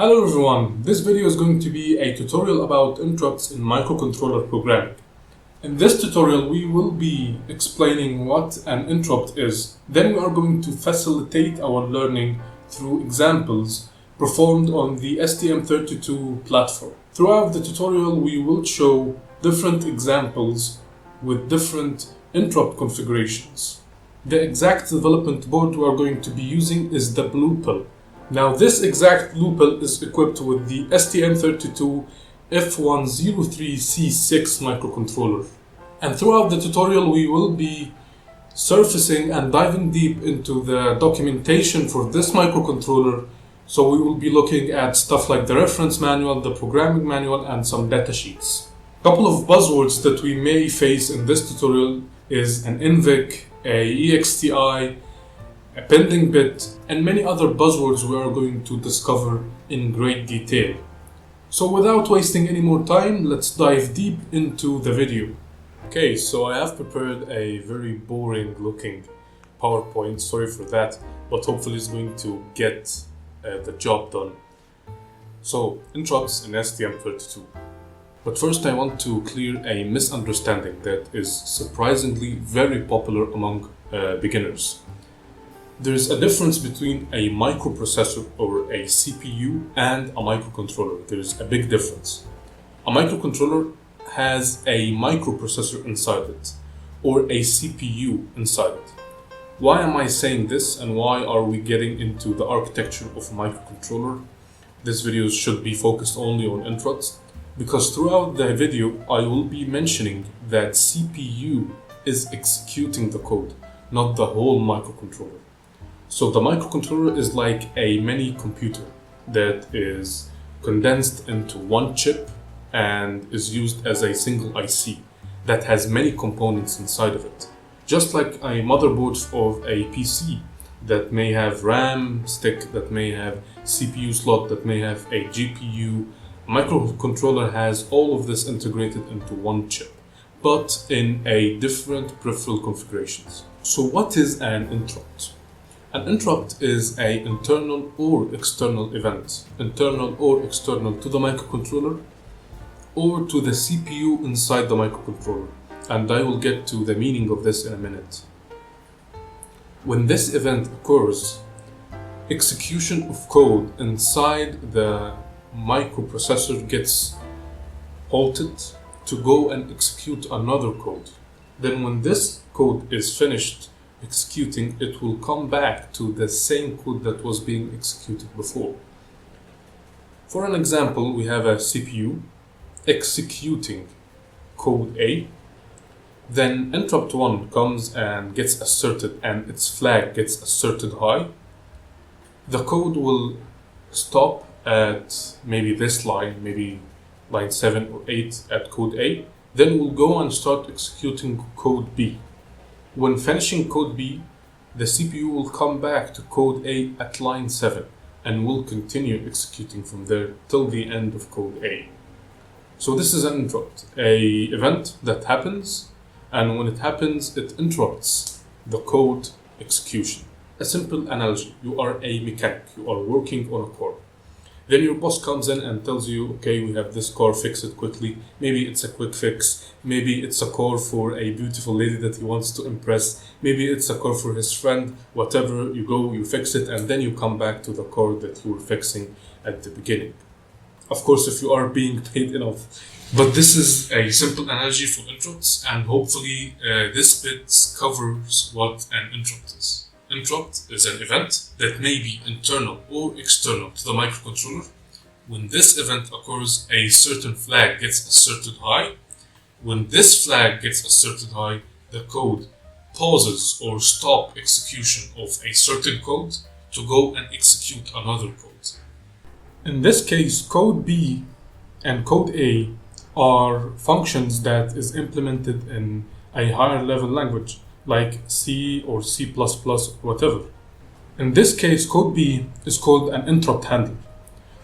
Hello everyone, this video is going to be a tutorial about interrupts in microcontroller programming. In this tutorial we will be explaining what an interrupt is. Then we are going to facilitate our learning through examples performed on the STM32 platform. Throughout the tutorial we will show different examples with different interrupt configurations. The exact development board we are going to be using is the Blue Pill. Now this exact Blue Pill is equipped with the STM32 F103C6 microcontroller. And throughout the tutorial we will be surfacing and diving deep into the documentation for this microcontroller. So we will be looking at stuff like the reference manual, the programming manual, and some datasheets. A couple of buzzwords that we may face in this tutorial is an NVIC, a EXTI, a pending bit, and many other buzzwords we are going to discover in great detail. So without wasting any more time, let's dive deep into the video. Okay, so I have prepared a very boring looking PowerPoint, sorry for that, but hopefully it's going to get the job done. So, interrupts in STM32. But first I want to clear a misunderstanding that is surprisingly very popular among beginners. There's a difference between a microprocessor or a CPU and a microcontroller. There's a big difference. A microcontroller has a microprocessor inside it, or a CPU inside it. Why am I saying this and why are we getting into the architecture of a microcontroller? This video should be focused only on interrupts, because throughout the video I will be mentioning that CPU is executing the code, not the whole microcontroller. So the microcontroller is like a mini computer that is condensed into one chip and is used as a single IC that has many components inside of it. Just like a motherboard of a PC that may have RAM stick, that may have CPU slot, that may have a GPU, a microcontroller has all of this integrated into one chip, but in a different peripheral configurations. So what is an interrupt? An interrupt is an internal or external event, internal or external to the microcontroller or to the CPU inside the microcontroller, and I will get to the meaning of this in a minute. When this event occurs, execution of code inside the microprocessor gets halted to go and execute another code. Then when this code is finished executing, it will come back to the same code that was being executed before. For an example, we have a CPU executing code A, then interrupt 1 comes and gets asserted and its flag gets asserted high. The code will stop at maybe this line, maybe line 7 or 8 at code A, then we'll go and start executing code B. When finishing code B, the CPU will come back to code A at line 7 and will continue executing from there till the end of code A. So this is an interrupt, an event that happens, and when it happens, it interrupts the code execution. A simple analogy: you are a mechanic, you are working on a car. Then your boss comes in and tells you, okay, we have this car, fix it quickly. Maybe it's a quick fix. Maybe it's a car for a beautiful lady that he wants to impress. Maybe it's a car for his friend. Whatever, you go, you fix it, and then you come back to the car that you were fixing at the beginning. Of course, if you are being paid enough. But this is a simple analogy for interrupts, and hopefully this bit covers what an interrupt is. Interrupt is an event that may be internal or external to the microcontroller. When this event occurs, a certain flag gets asserted high. When this flag gets asserted high, the code pauses or stops execution of a certain code to go and execute another code. In this case, code B and code A are functions that is implemented in a higher level language, like C or C++, whatever. In this case, code B is called an interrupt handler.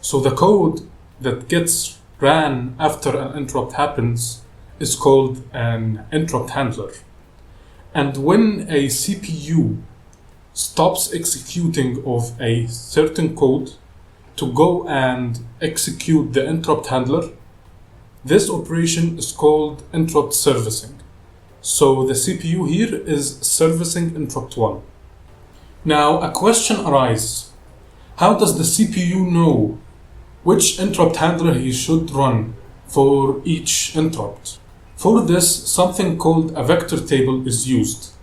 So the code that gets ran after an interrupt happens is called an interrupt handler. And when a CPU stops executing of a certain code to go and execute the interrupt handler, this operation is called interrupt servicing. So the CPU here is servicing interrupt 1. Now a question arises. How does the CPU know which interrupt handler he should run for each interrupt? For this, something called a vector table is used.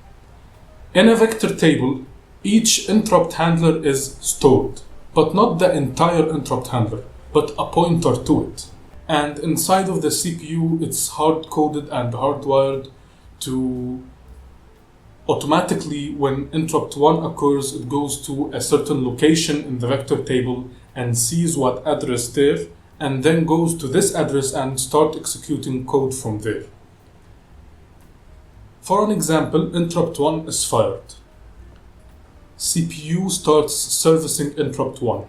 In a vector table, each interrupt handler is stored, but not the entire interrupt handler, but a pointer to it. And inside of the CPU, it's hard-coded and hardwired to automatically, when interrupt 1 occurs, it goes to a certain location in the vector table and sees what address there, and then goes to this address and start executing code from there. For an example, interrupt 1 is fired. CPU starts servicing interrupt 1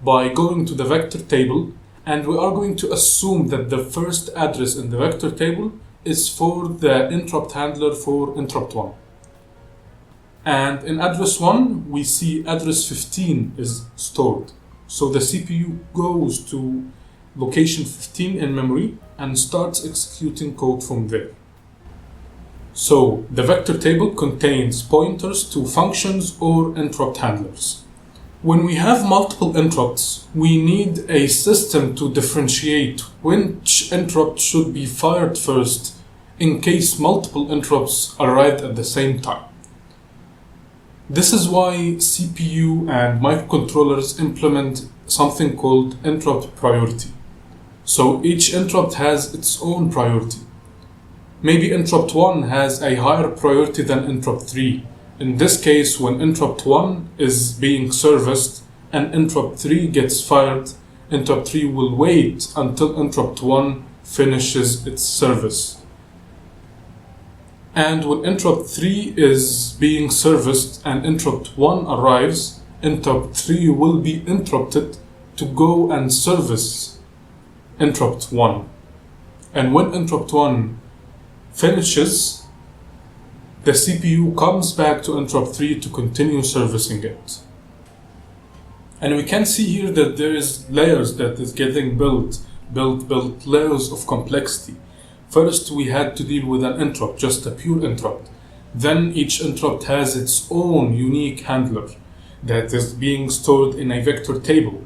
by going to the vector table, and we are going to assume that the first address in the vector table is for the interrupt handler for interrupt 1. And in address 1, we see address 15 is stored. So the CPU goes to location 15 in memory and starts executing code from there. So the vector table contains pointers to functions or interrupt handlers. When we have multiple interrupts, we need a system to differentiate which interrupt should be fired first in case multiple interrupts arrived at the same time. This is why CPU and microcontrollers implement something called interrupt priority. So each interrupt has its own priority. Maybe interrupt 1 has a higher priority than interrupt 3. In this case, when interrupt 1 is being serviced and interrupt 3 gets fired, interrupt 3 will wait until interrupt 1 finishes its service. And when interrupt 3 is being serviced and interrupt 1 arrives, interrupt 3 will be interrupted to go and service interrupt 1. And when interrupt 1 finishes, the CPU comes back to interrupt 3 to continue servicing it. And we can see here that there is layers that is getting built, layers of complexity. First, we had to deal with an interrupt, just a pure interrupt. Then each interrupt has its own unique handler that is being stored in a vector table.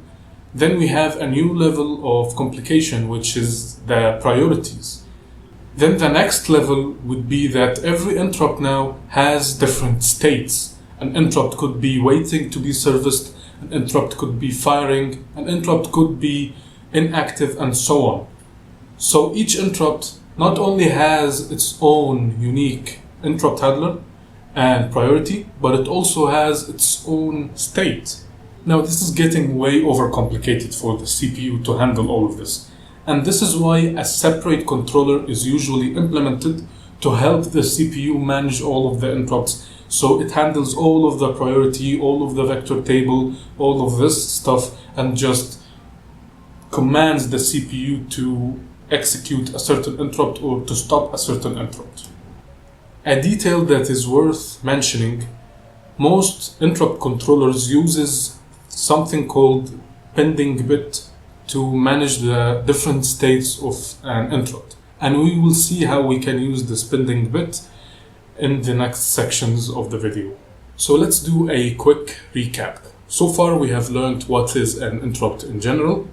Then we have a new level of complication, which is the priorities. Then the next level would be that every interrupt now has different states. An interrupt could be waiting to be serviced, an interrupt could be firing, an interrupt could be inactive, and so on. So each interrupt not only has its own unique interrupt handler and priority, but it also has its own state. Now this is getting way overcomplicated for the CPU to handle all of this. And this is why a separate controller is usually implemented to help the CPU manage all of the interrupts. So it handles all of the priority, all of the vector table, all of this stuff, and just commands the CPU to execute a certain interrupt or to stop a certain interrupt. A detail that is worth mentioning, most interrupt controllers uses something called pending bit to manage the different states of an interrupt. And we will see how we can use this pending bit in the next sections of the video. So let's do a quick recap. So far we have learned what is an interrupt in general.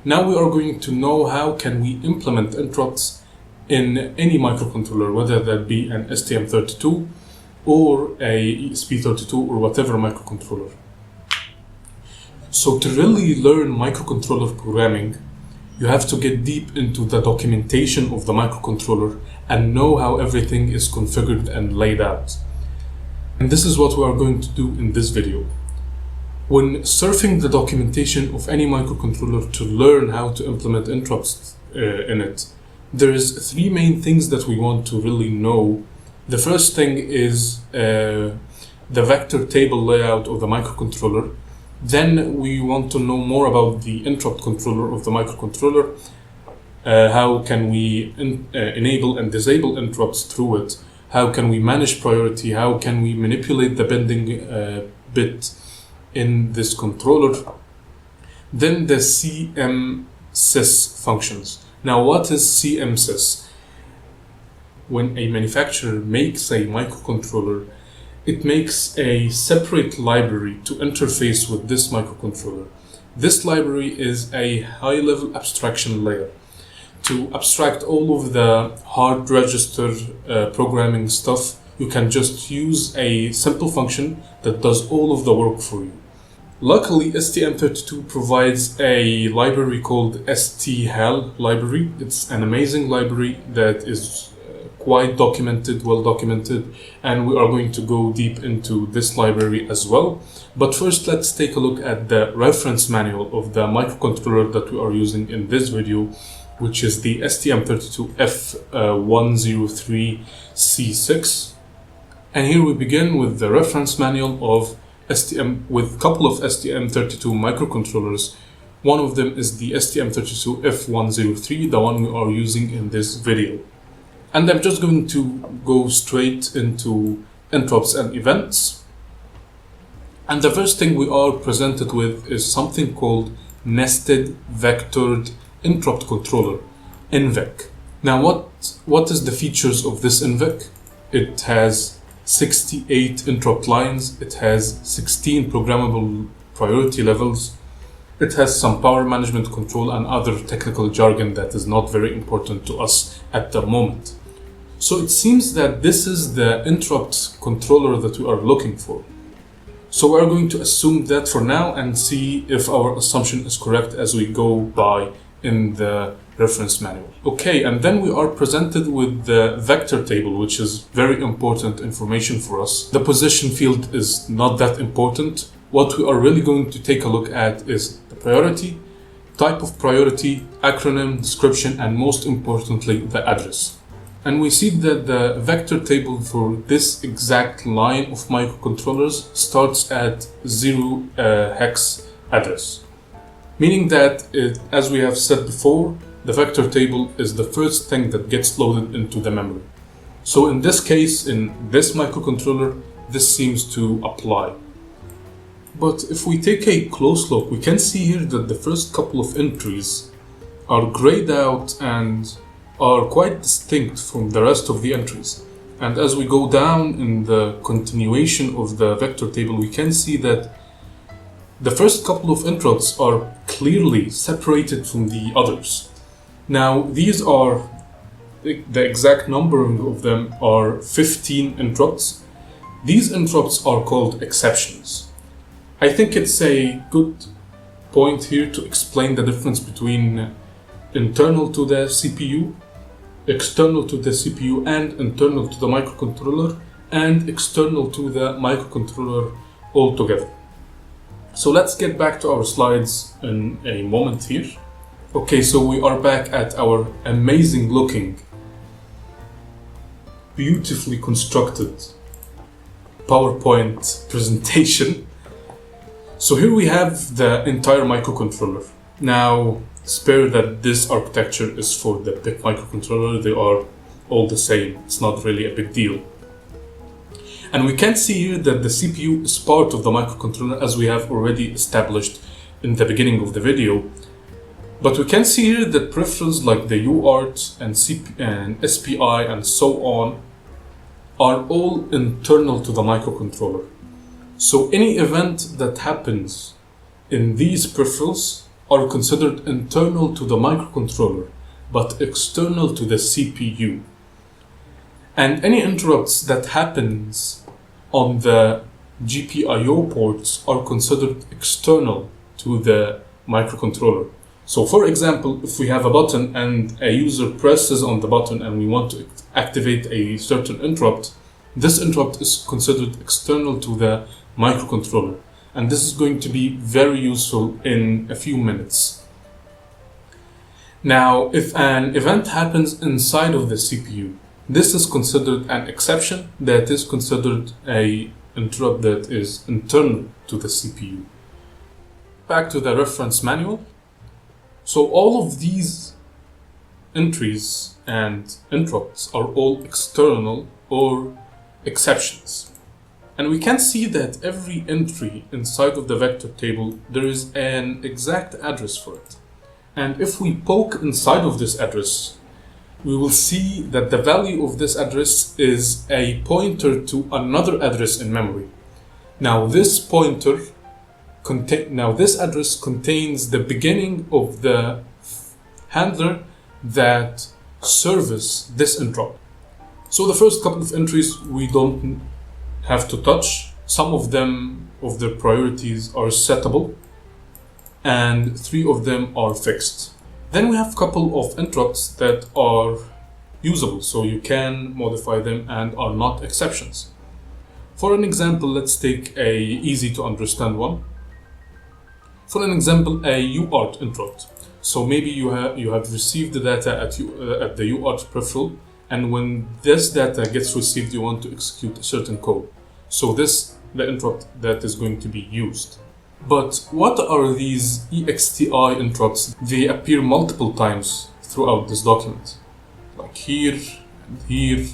Now we are going to know how can we implement interrupts in any microcontroller, whether that be an STM32 or a ESP32 or whatever microcontroller. So to really learn microcontroller programming, you have to get deep into the documentation of the microcontroller and know how everything is configured and laid out. And this is what we are going to do in this video. When surfing the documentation of any microcontroller to learn how to implement interrupts in it, there is three main things that we want to really know. The first thing is the vector table layout of the microcontroller. Then we want to know more about the interrupt controller of the microcontroller. How can we enable and disable interrupts through it? How can we manage priority? How can we manipulate the pending bit in this controller? Then the CMSys functions. Now what is CMSys? When a manufacturer makes a microcontroller, it makes a separate library to interface with this microcontroller. This library is a high-level abstraction layer to abstract all of the hard register programming stuff. You can just use a simple function that does all of the work for you. Luckily, STM32 provides a library called ST-HAL library. It's an amazing library that is quite documented, well documented, and we are going to go deep into this library as well. But first, let's take a look at the reference manual of the microcontroller that we are using in this video, which is the STM32F103C6. And here we begin with the reference manual of STM with a couple of STM32 microcontrollers. One of them is the STM32F103, the one we are using in this video. And I'm just going to go straight into interrupts and events. And the first thing we are presented with is something called Nested Vectored Interrupt Controller, NVEC. Now what is the features of this NVEC? It has 68 interrupt lines, it has 16 programmable priority levels, it has some power management control and other technical jargon that is not very important to us at the moment. So it seems that this is the interrupt controller that we are looking for. So we're going to assume that for now and see if our assumption is correct as we go by in the reference manual. Okay, and then we are presented with the vector table, which is very important information for us. The position field is not that important. What we are really going to take a look at is the priority, type of priority, acronym, description, and most importantly, the address. And we see that the vector table for this exact line of microcontrollers starts at 0 hex address. Meaning that, as we have said before, the vector table is the first thing that gets loaded into the memory. So in this case, in this microcontroller, this seems to apply. But if we take a close look, we can see here that the first couple of entries are grayed out and are quite distinct from the rest of the entries. And as we go down in the continuation of the vector table, we can see that the first couple of interrupts are clearly separated from the others. Now, these are, the exact numbering of them are 15 interrupts. These interrupts are called exceptions. I think it's a good point here to explain the difference between internal to the CPU, external to the CPU, and internal to the microcontroller, and external to the microcontroller altogether. So let's get back to our slides in a moment here. Okay, so we are back at our amazing looking, beautifully constructed PowerPoint presentation. So here we have the entire microcontroller. Now, spare that this architecture is for the big microcontroller, they are all the same, it's not really a big deal. And we can see here that the CPU is part of the microcontroller, as we have already established in the beginning of the video. But we can see here that peripherals like the UART and SPI and so on are all internal to the microcontroller. So any event that happens in these peripherals are considered internal to the microcontroller, but external to the CPU. And any interrupts that happens on the GPIO ports are considered external to the microcontroller. So for example, if we have a button and a user presses on the button and we want to activate a certain interrupt, this interrupt is considered external to the microcontroller. And this is going to be very useful in a few minutes. Now, if an event happens inside of the CPU, this is considered an exception that is considered an interrupt that is internal to the CPU. Back to the reference manual. So all of these entries and interrupts are all external or exceptions. And we can see that every entry inside of the vector table, there is an exact address for it. And if we poke inside of this address, we will see that the value of this address is a pointer to another address in memory. Now this address contains the beginning of the handler that serves this interrupt. So the first couple of entries we don't have to touch. Some of them, of their priorities, are settable, and 3 of them are fixed. Then we have a couple of interrupts that are usable, so you can modify them and are not exceptions. For an example, let's take a easy to understand one. For an example, a UART interrupt. So maybe you have received the data at the UART peripheral, and when this data gets received, you want to execute a certain code. So this the interrupt that is going to be used. But what are these EXTI interrupts? They appear multiple times throughout this document, like here and here,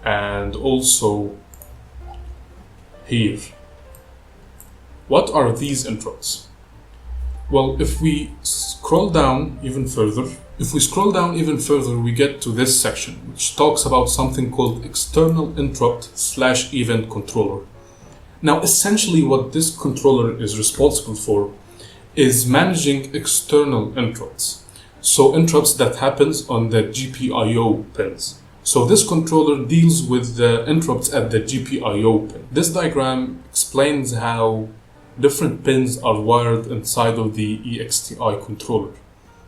and also here. What are these interrupts? Well, if we scroll down even further, we get to this section, which talks about something called external interrupt/event controller. Now, essentially what this controller is responsible for is managing external interrupts. So interrupts that happens on the GPIO pins. So this controller deals with the interrupts at the GPIO pin. This diagram explains how different pins are wired inside of the EXTI controller.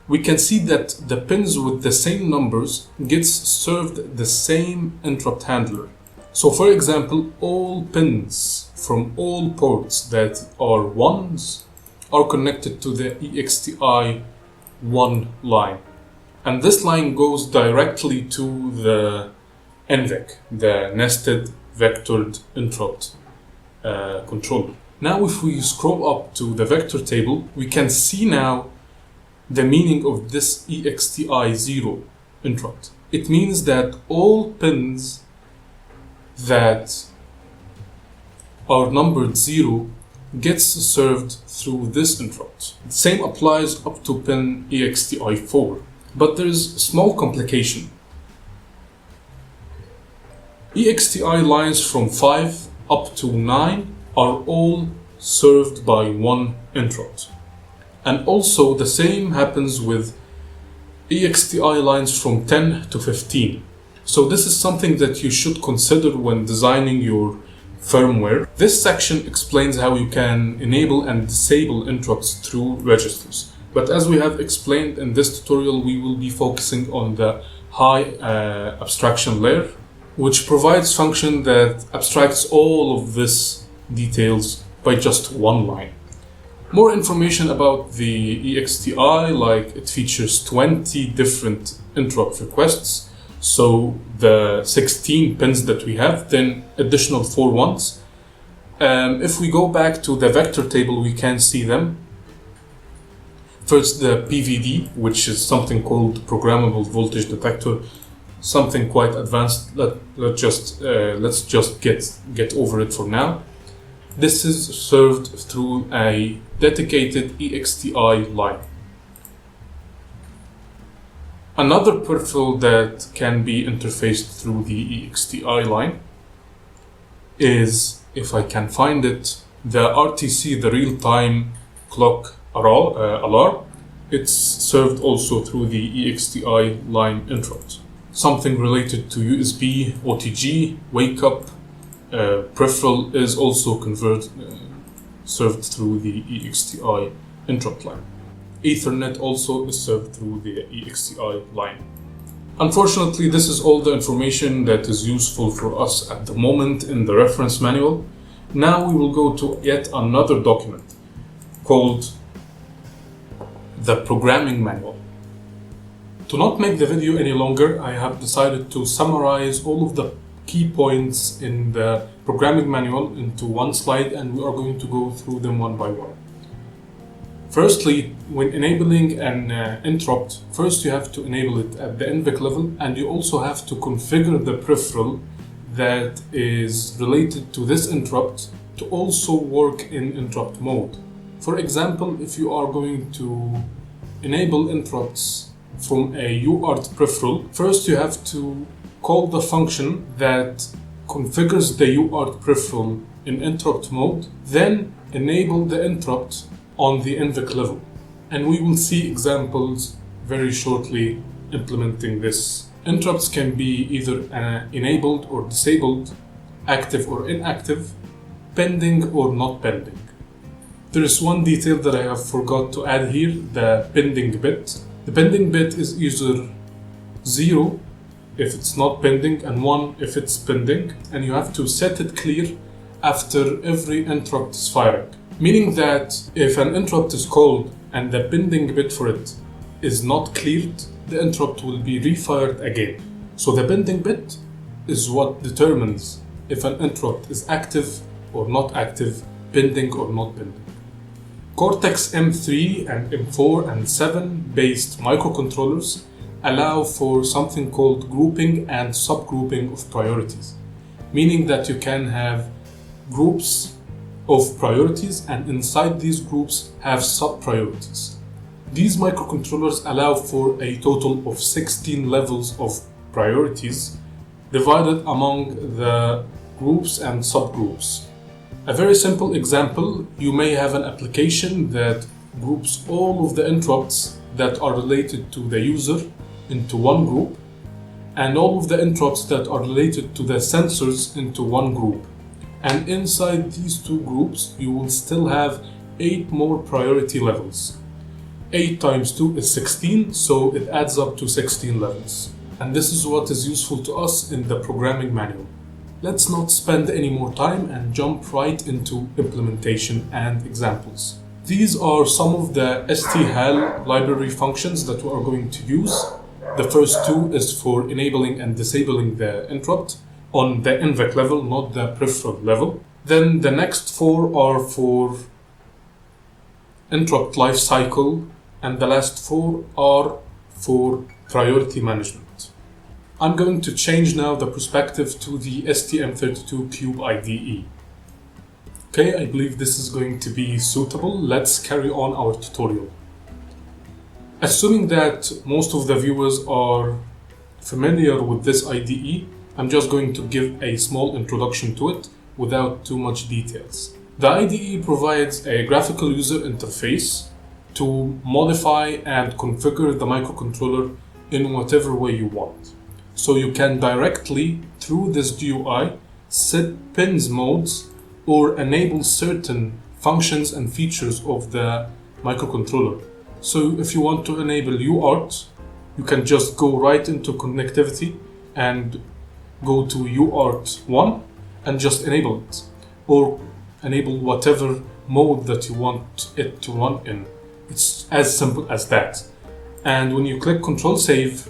We can see that the pins with the same numbers gets served the same interrupt handler. So for example, all pins from all ports that are 1s are connected to the EXTI 1 line. And this line goes directly to the NVEC, the Nested Vectored Interrupt controller. Now if we scroll up to the vector table, we can see now the meaning of this EXTI 0 interrupt. It means that all pins that are numbered 0 gets served through this interrupt. The same applies up to pin EXTI 4, but there is a small complication. EXTI lines from 5 up to 9 are all served by one interrupt. And also the same happens with EXTI lines from 10 to 15. So this is something that you should consider when designing your firmware. This section explains how you can enable and disable interrupts through registers. But as we have explained in this tutorial, we will be focusing on the high abstraction layer, which provides function that abstracts all of this details by just one line. More information about the EXTI, like it features 20 different interrupt requests. So the 16 pins that we have, then additional 4 ones. If we go back to the vector table, we can see them. First, the PVD, which is something called programmable voltage detector, something quite advanced. Let's just get over it for now. This is served through a dedicated EXTI line. Another peripheral that can be interfaced through the EXTI line is, if I can find it, the RTC, the real-time clock alarm. It's served also through the EXTI line interrupt. Something related to USB, OTG, wake-up, peripheral is also served through the EXTI interrupt line. Ethernet also is served through the EXTI line. Unfortunately, this is all the information that is useful for us at the moment in the reference manual. Now we will go to yet another document called the programming manual. To not make the video any longer, I have decided to summarize all of the key points in the programming manual into one slide, and we are going to go through them one by one. Firstly, when enabling an interrupt, first you have to enable it at the NVEC level, and you also have to configure the peripheral that is related to this interrupt to also work in interrupt mode. For example, if you are going to enable interrupts from a UART peripheral, first you have to call the function that configures the UART peripheral in interrupt mode, then enable the interrupt on the NVIC level. And we will see examples very shortly implementing this. Interrupts can be either enabled or disabled, active or inactive, pending or not pending. There is one detail that I have forgot to add here, the pending bit. The pending bit is either 0 if it's not pending and 1 if it's pending, and you have to set it clear after every interrupt is firing. Meaning that if an interrupt is called and the pending bit for it is not cleared, the interrupt will be refired again. So the pending bit is what determines if an interrupt is active or not active, pending or not pending. Cortex M3 and M4 and 7 based microcontrollers allow for something called grouping and subgrouping of priorities, meaning that you can have groups of priorities and inside these groups have sub-priorities. These microcontrollers allow for a total of 16 levels of priorities divided among the groups and subgroups. A very simple example, you may have an application that groups all of the interrupts that are related to the user into one group and all of the interrupts that are related to the sensors into one group. And inside these two groups, you will still have 8 more priority levels. 8 times 2 is 16, so it adds up to 16 levels. And this is what is useful to us in the programming manual. Let's not spend any more time and jump right into implementation and examples. These are some of the ST-HAL library functions that we are going to use. The first 2 is for enabling and disabling the interrupt on the NVIC level, not the peripheral level. Then the next 4 are for interrupt lifecycle, and the last 4 are for priority management. I'm going to change now the perspective to the STM32 Cube IDE. Okay, I believe this is going to be suitable. Let's carry on our tutorial. Assuming that most of the viewers are familiar with this IDE, I'm just going to give a small introduction to it without too much details. The IDE provides a graphical user interface to modify and configure the microcontroller in whatever way you want. So you can directly, through this GUI, set pins modes or enable certain functions and features of the microcontroller. So if you want to enable UART, you can just go right into connectivity and go to UART1 and just enable it, or enable whatever mode that you want it to run in. It's as simple as that. And when you click Control Save,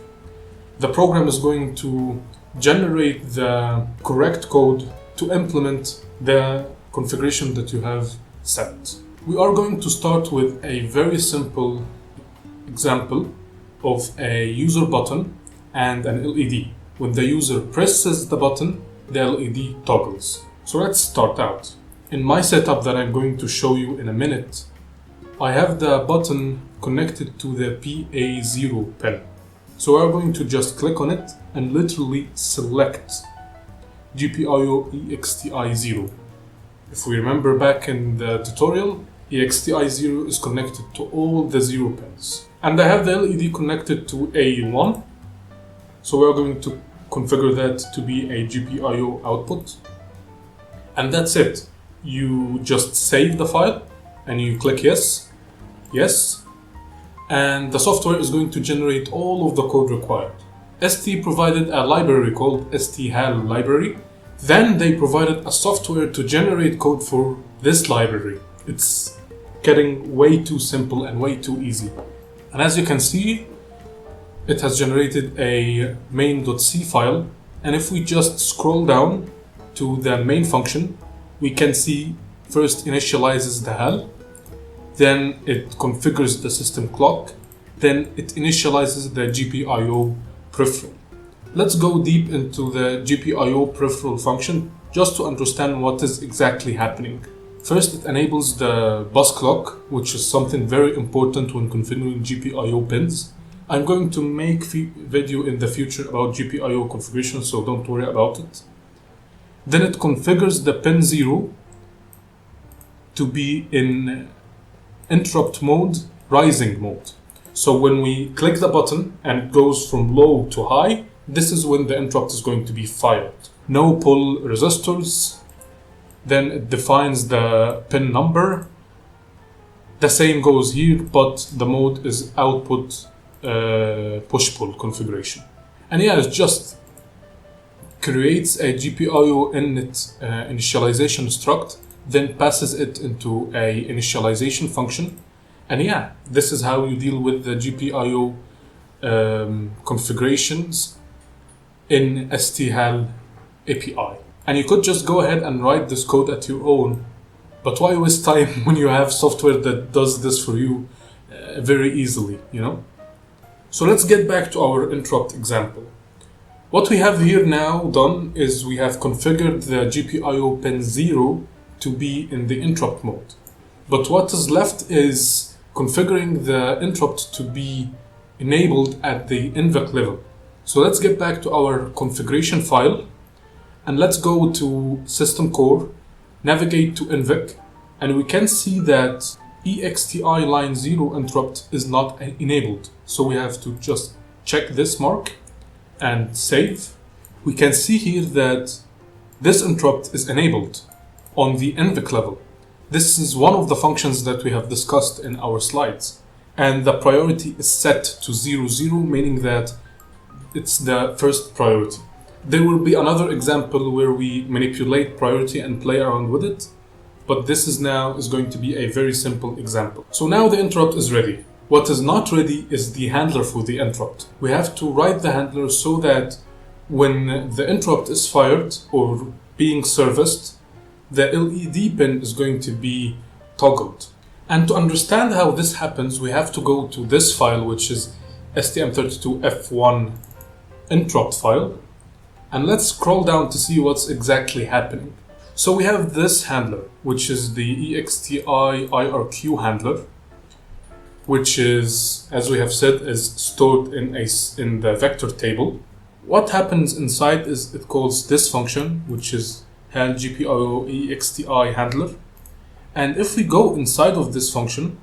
the program is going to generate the correct code to implement the configuration that you have set. We are going to start with a very simple example of a user button and an LED. When the user presses the button, the LED toggles. So let's start out. In my setup that I'm going to show you in a minute, I have the button connected to the PA0 pin. So we're going to just click on it and literally select GPIO EXTI0. If we remember back in the tutorial, EXTI0 is connected to all the 0 pins. And I have the LED connected to A1. So we're going to configure that to be a GPIO output. And that's it. You just save the file and you click yes, yes. And the software is going to generate all of the code required. ST provided a library called ST-HAL library. Then they provided a software to generate code for this library. It's getting way too simple and way too easy. And as you can see, it has generated a main.c file. And if we just scroll down to the main function, we can see first initializes the HAL. Then it configures the system clock, then it initializes the GPIO peripheral. Let's go deep into the GPIO peripheral function just to understand what is exactly happening. First, it enables the bus clock, which is something very important when configuring GPIO pins. I'm going to make video in the future about GPIO configuration, so don't worry about it. Then it configures the pin 0 to be in interrupt mode, rising mode. So when we click the button and it goes from low to high, this is when the interrupt is going to be fired. No pull resistors. Then it defines the pin number. The same goes here, but the mode is output push-pull configuration. And yeah, it just creates a GPIO init initialization struct, then passes it into a initialization function. And yeah, this is how you deal with the GPIO configurations in ST-HAL API. And you could just go ahead and write this code at your own, but why waste time when you have software that does this for you very easily, you know? So let's get back to our interrupt example. What we have here now done is we have configured the GPIO pin 0 to be in the interrupt mode. But what is left is configuring the interrupt to be enabled at the NVIC level. So let's get back to our configuration file and let's go to System Core, navigate to NVIC, and we can see that EXTI line 0 interrupt is not enabled. So we have to just check this mark and save. We can see here that this interrupt is enabled on the NVIC level. This is one of the functions that we have discussed in our slides. And the priority is set to 00, meaning that it's the first priority. There will be another example where we manipulate priority and play around with it, but this is going to be a very simple example. So now the interrupt is ready. What is not ready is the handler for the interrupt. We have to write the handler so that when the interrupt is fired or being serviced, the LED pin is going to be toggled. And to understand how this happens, we have to go to this file, which is STM32 F1 interrupt file. And let's scroll down to see what's exactly happening. So we have this handler, which is the EXTI IRQ handler, which is, as we have said, is stored in the vector table. What happens inside is it calls this function, which is HAL GPIO EXTI handler. And if we go inside of this function,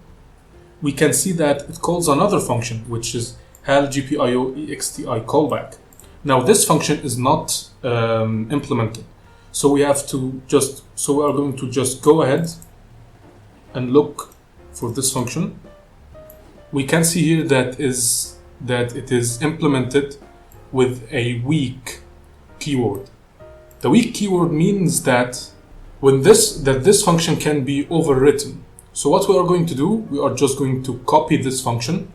we can see that it calls another function, which is HAL GPIO EXTI callback. Now this function is not implemented, so we are going to just go ahead and look for this function. We can see here that it is implemented with a weak keyword. The weak keyword means that this function can be overwritten. So what we are going to do, we are just going to copy this function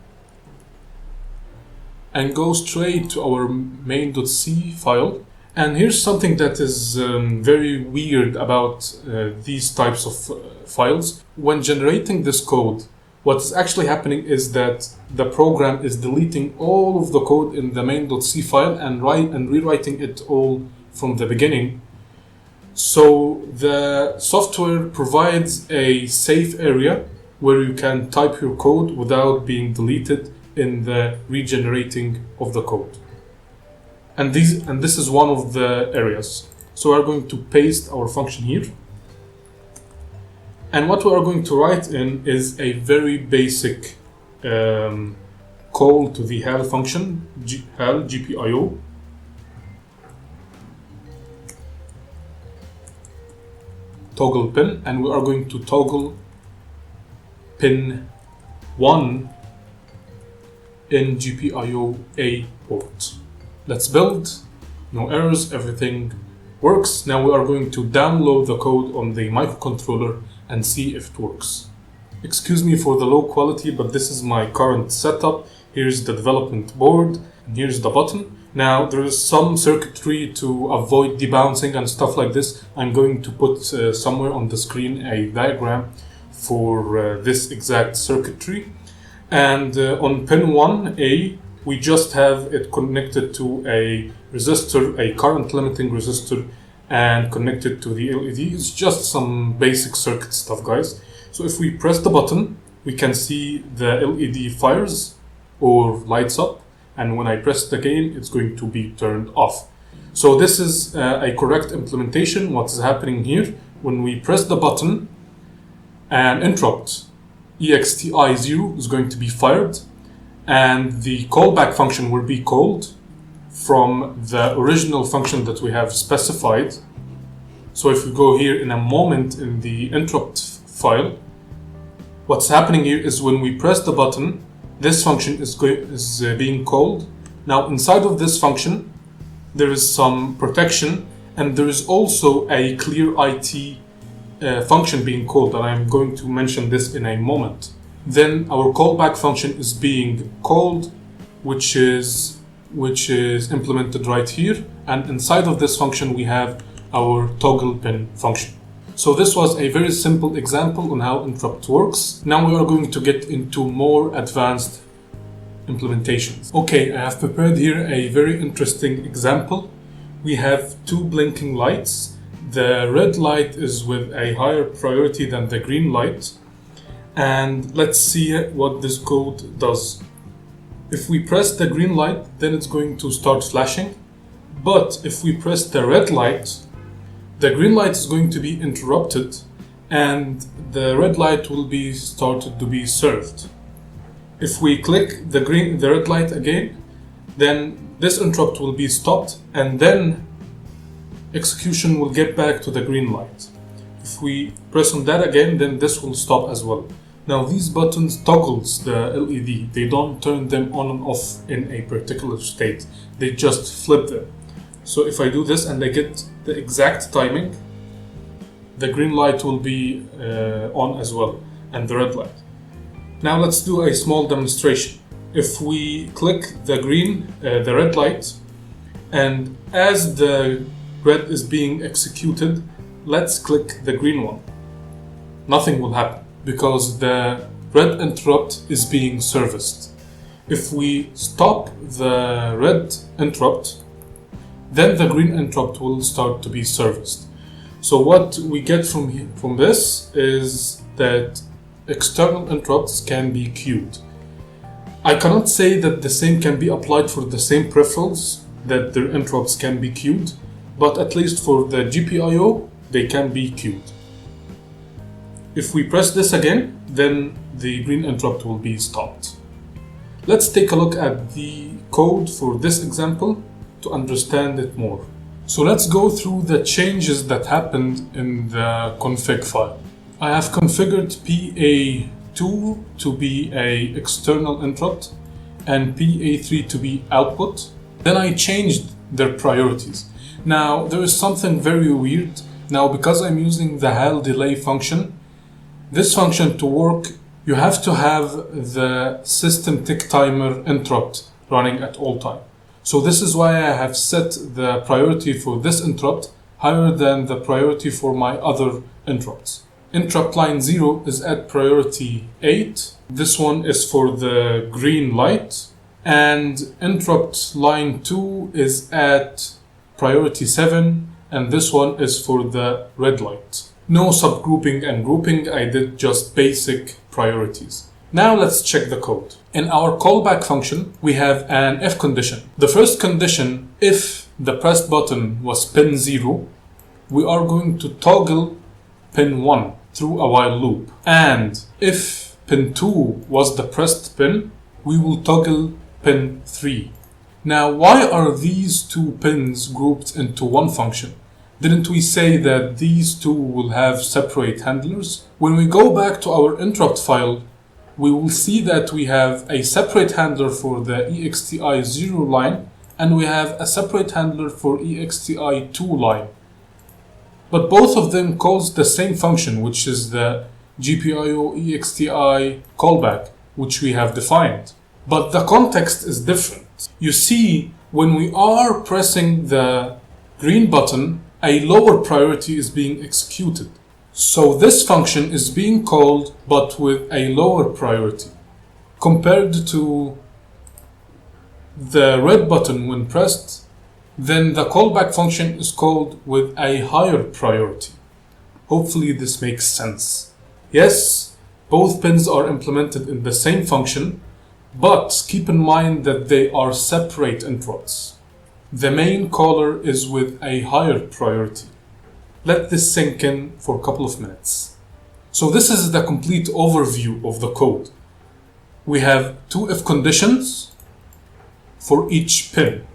and go straight to our main.c file. And here's something that is very weird about these types of files. When generating this code, what is actually happening is that the program is deleting all of the code in the main.c file and rewriting it all from the beginning. So the software provides a safe area where you can type your code without being deleted in the regenerating of the code. And this is one of the areas. So we're going to paste our function here. And what we are going to write in is a very basic call to the HAL function, HAL GPIO. Toggle pin, and we are going to toggle pin 1 in GPIO A port. Let's build, no errors, everything works. Now we are going to download the code on the microcontroller and see if it works. Excuse me for the low quality, but this is my current setup. Here's the development board, and here's the button. Now there is some circuitry to avoid debouncing and stuff like this. I'm going to put somewhere on the screen a diagram for this exact circuitry. And on pin 1A, we just have it connected to a resistor, a current limiting resistor, and connected to the LED. It's just some basic circuit stuff, guys. So if we press the button, we can see the LED fires or lights up, and when I press it again, it's going to be turned off. So this is a correct implementation. What is happening here, when we press the button, an interrupt EXTI0 is going to be fired, and the callback function will be called from the original function that we have specified. So if we go here in a moment in the interrupt file, what's happening here is when we press the button, this function is being called. Now inside of this function, there is some protection, and there is also a clear IT function being called, and I'm going to mention this in a moment. Then our callback function is being called, which is implemented right here, and inside of this function we have our toggle pin function. So this was a very simple example on how interrupt works. Now we are going to get into more advanced implementations. Okay, I have prepared here a very interesting example. We have two blinking lights. The red light is with a higher priority than the green light. And let's see what this code does. If we press the green light, then it's going to start flashing. But if we press the red light, the green light is going to be interrupted and the red light will be started to be served. If we click the red light again, then this interrupt will be stopped, and then execution will get back to the green light. If we press on that again, then this will stop as well. Now these buttons toggles the LED. They don't turn them on and off in a particular state. They just flip them. So if I do this and I get the exact timing, the green light will be on as well, and the red light. Now let's do a small demonstration. If we click the red light, and as the red is being executed, let's click the green one. Nothing will happen because the red interrupt is being serviced. If we stop the red interrupt, then the green interrupt will start to be serviced. So what we get from this is that external interrupts can be queued. I cannot say that the same can be applied for the same peripherals, that their interrupts can be queued, but at least for the GPIO, they can be queued. If we press this again, then the green interrupt will be stopped. Let's take a look at the code for this example to understand it more. So let's go through the changes that happened in the config file. I have configured PA2 to be an external interrupt and PA3 to be output. Then I changed their priorities. Now there is something very weird. Now because I'm using the HAL delay function, this function to work, you have to have the system tick timer interrupt running at all time. So this is why I have set the priority for this interrupt higher than the priority for my other interrupts. Interrupt line 0 is at priority 8. This one is for the green light. And interrupt line 2 is at priority 7. And this one is for the red light. No subgrouping and grouping, I did just basic priorities. Now let's check the code. In our callback function, we have an if condition. The first condition, if the pressed button was pin 0, we are going to toggle pin 1 through a while loop. And if pin 2 was the pressed pin, we will toggle pin 3. Now, why are these two pins grouped into one function? Didn't we say that these two will have separate handlers? When we go back to our interrupt file, we will see that we have a separate handler for the EXTI0 line, and we have a separate handler for EXTI2 line. But both of them calls the same function, which is the GPIO EXTI callback, which we have defined. But the context is different. You see, when we are pressing the green button, a lower priority is being executed. So this function is being called but with a lower priority compared to the red button when pressed, then the callback function is called with a higher priority. Hopefully this makes sense. Yes, both pins are implemented in the same function, but keep in mind that they are separate interrupts. The main caller is with a higher priority. Let this sink in for a couple of minutes. So this is the complete overview of the code. We have two if conditions for each pin.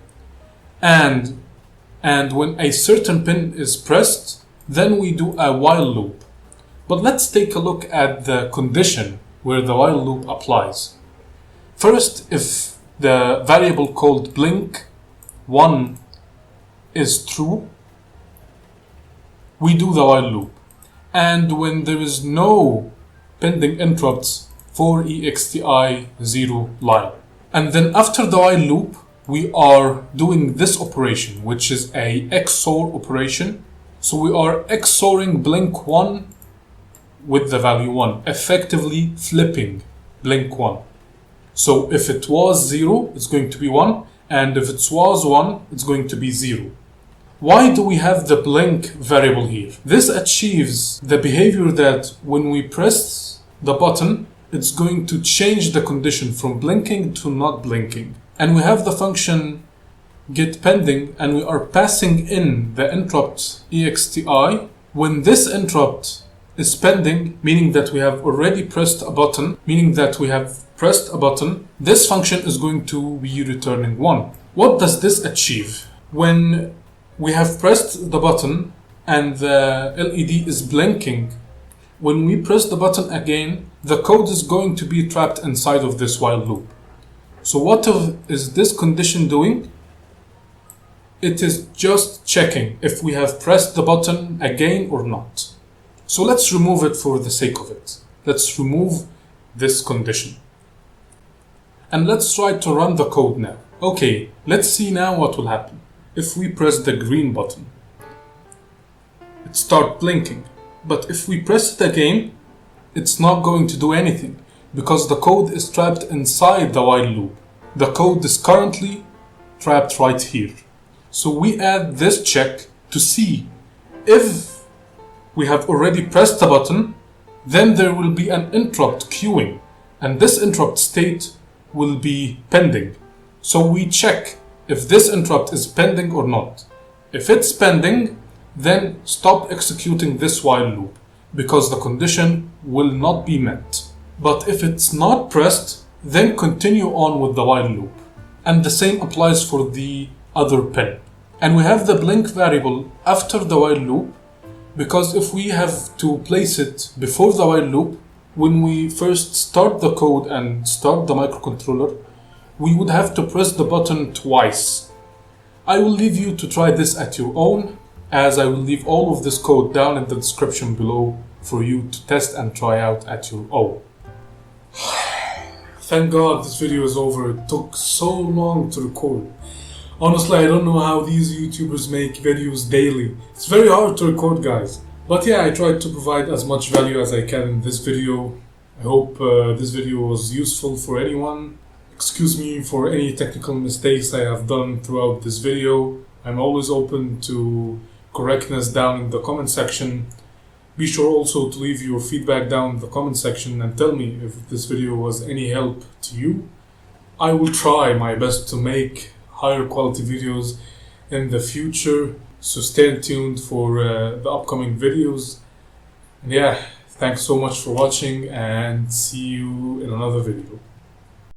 And when a certain pin is pressed, then we do a while loop. But let's take a look at the condition where the while loop applies. First, if the variable called blink1 is true, we do the while loop. And when there is no pending interrupts for EXTI0 line. And then after the while loop, we are doing this operation, which is a XOR operation. So we are XORing blink1 with the value 1, effectively flipping blink1. So if it was 0, it's going to be 1, and if it was 1, it's going to be 0. Why do we have the blink variable here? This achieves the behavior that when we press the button, it's going to change the condition from blinking to not blinking. And we have the function getPending, and we are passing in the interrupt EXTI. When this interrupt is pending, meaning that we have already pressed a button, this function is going to be returning 1. What does this achieve? When we have pressed the button and the LED is blinking, when we press the button again, the code is going to be trapped inside of this while loop. So what is this condition doing? It is just checking if we have pressed the button again or not. So let's remove it for the sake of it. Let's remove this condition. And let's try to run the code now. Okay, let's see now what will happen. If we press the green button, it starts blinking. But if we press it again, it's not going to do anything because the code is trapped inside the while loop. The code is currently trapped right here. So we add this check to see if we have already pressed the button, then there will be an interrupt queuing, and this interrupt state will be pending. So we check if this interrupt is pending or not. If it's pending, then stop executing this while loop because the condition will not be met. But if it's not pressed, then continue on with the while loop. And the same applies for the other pin. And we have the blink variable after the while loop because if we have to place it before the while loop, when we first start the code and start the microcontroller, we would have to press the button twice. I will leave you to try this at your own, as I will leave all of this code down in the description below for you to test and try out at your own. Thank God this video is over. It took so long to record. Honestly, I don't know how these YouTubers make videos daily. It's very hard to record, guys. But yeah, I tried to provide as much value as I can in this video. I hope this video was useful for anyone. Excuse me for any technical mistakes I have done throughout this video. I'm always open to correctness down in the comment section. Be sure also to leave your feedback down in the comment section and tell me if this video was any help to you. I will try my best to make higher quality videos in the future, so stay tuned for the upcoming videos. And yeah, thanks so much for watching and see you in another video.